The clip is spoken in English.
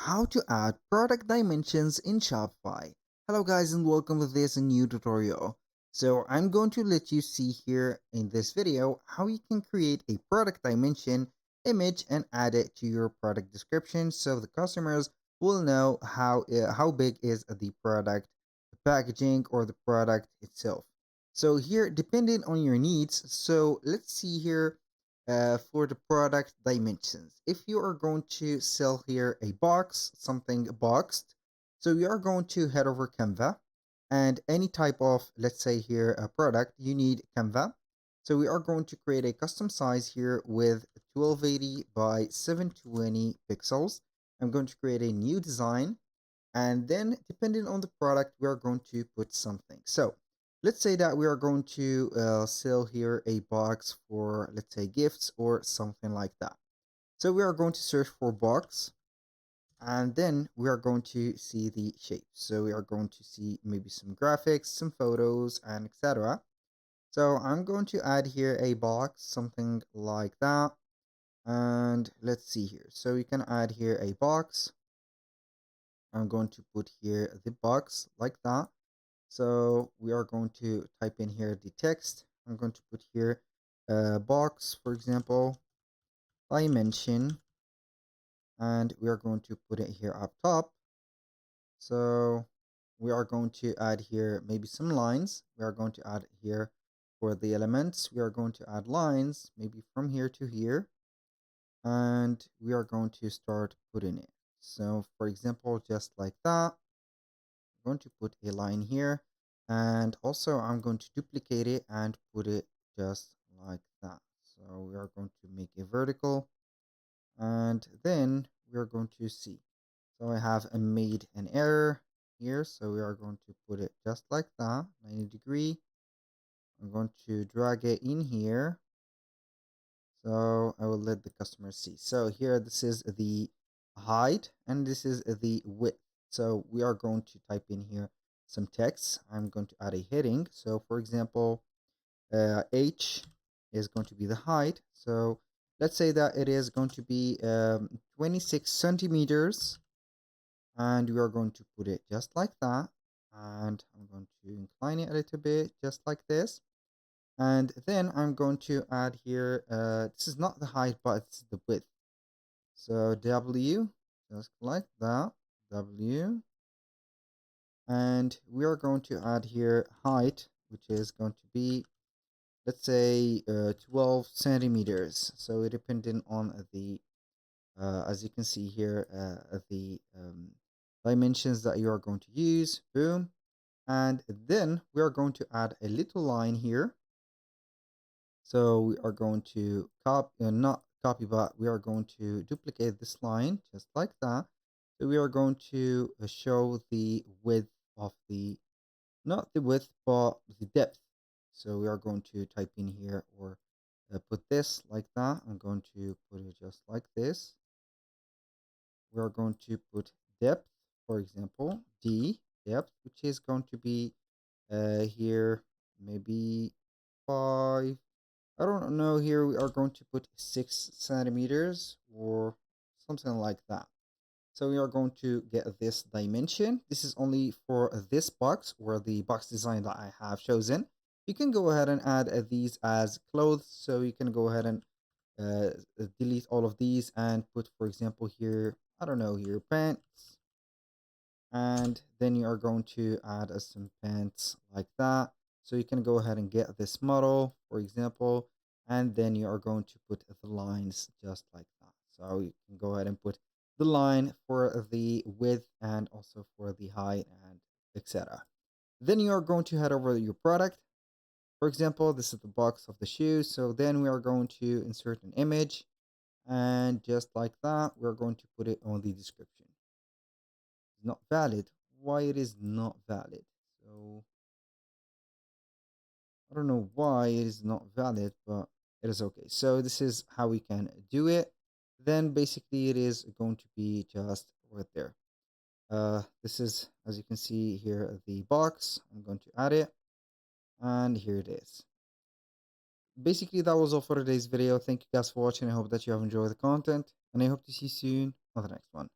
How to add product dimensions in Shopify. Hello guys and welcome to this new tutorial. So I'm going to let you see here in this video how you can create a product dimension image and add it to your product description so the customers will know how big is the product, the packaging or the product itself. So here depending on your needs, so let's see here for the product dimensions. If you are going to sell here a box, something boxed, so you are going to head over Canva and any type of, let's say here, a product, you need Canva. So we are going to create a custom size here with 1280 by 720 pixels. I'm going to create a new design and then depending on the product, we are going to put something. So let's say that we are going to sell here a box for, let's say, gifts or something like that. So we are going to search for box and then we are going to see the shape. So we are going to see maybe some graphics, some photos, and etc. So I'm going to add here a box, something like that. And let's see here. So you can add here a box. I'm going to put here the box like that. So we are going to type in here the text. I'm going to put here a box, for example, dimension, and we are going to put it here up top. So we are going to add here maybe some lines. We are going to add here for the elements. We are going to add lines maybe from here to here, and we are going to start putting it. So for example, just like that, I'm going to put a line here. And also I'm going to duplicate it and put it just like that. So we are going to make a vertical and then we are going to see. So I have made an error here. So we are going to put it just like that, 90-degree. I'm going to drag it in here. So I will let the customer see. So here, this is the height and this is the width. So we are going to type in here some text. I'm going to add a heading. So for example, H is going to be the height. So let's say that it is going to be 26 centimeters. And we are going to put it just like that. And I'm going to incline it a little bit, just like this. And then I'm going to add here, this is not the height, but it's the width. So W, just like that, W. And we are going to add here height, which is going to be, let's say, 12 centimeters. So it depending on the, as you can see here, the dimensions that you are going to use. Boom. And then we are going to add a little line here. So we are going to not copy, but we are going to duplicate this line just like that. So we are going to show the width of the, not the width, but the depth. So we are going to type in here or put this like that. I'm going to put it just like this. We are going to put depth, for example, D depth, which is going to be here maybe 5. I don't know, here we are going to put 6 centimeters or something like that. So we are going to get this dimension. This is only for this box or the box design that I have chosen. You can go ahead and add these as clothes. So you can go ahead and delete all of these and put, for example, here, I don't know, here, pants. And then you are going to add some pants like that. So you can go ahead and get this model, for example, and then you are going to put the lines just like that. So you can go ahead and put the line for the width and also for the height and etc. Then you are going to head over your product. For example, this is the box of the shoes. So then we are going to insert an image and just like that, we're going to put it on the description. It's not valid. Why it is not valid? So I don't know why it is not valid, but it is okay. So this is how we can do it. Then basically it is going to be just right there. This is, as you can see here, the box. I'm going to add it and here it is. Basically that was all for today's video. Thank you guys for watching. I hope that you have enjoyed the content and I hope to see you soon on the next one.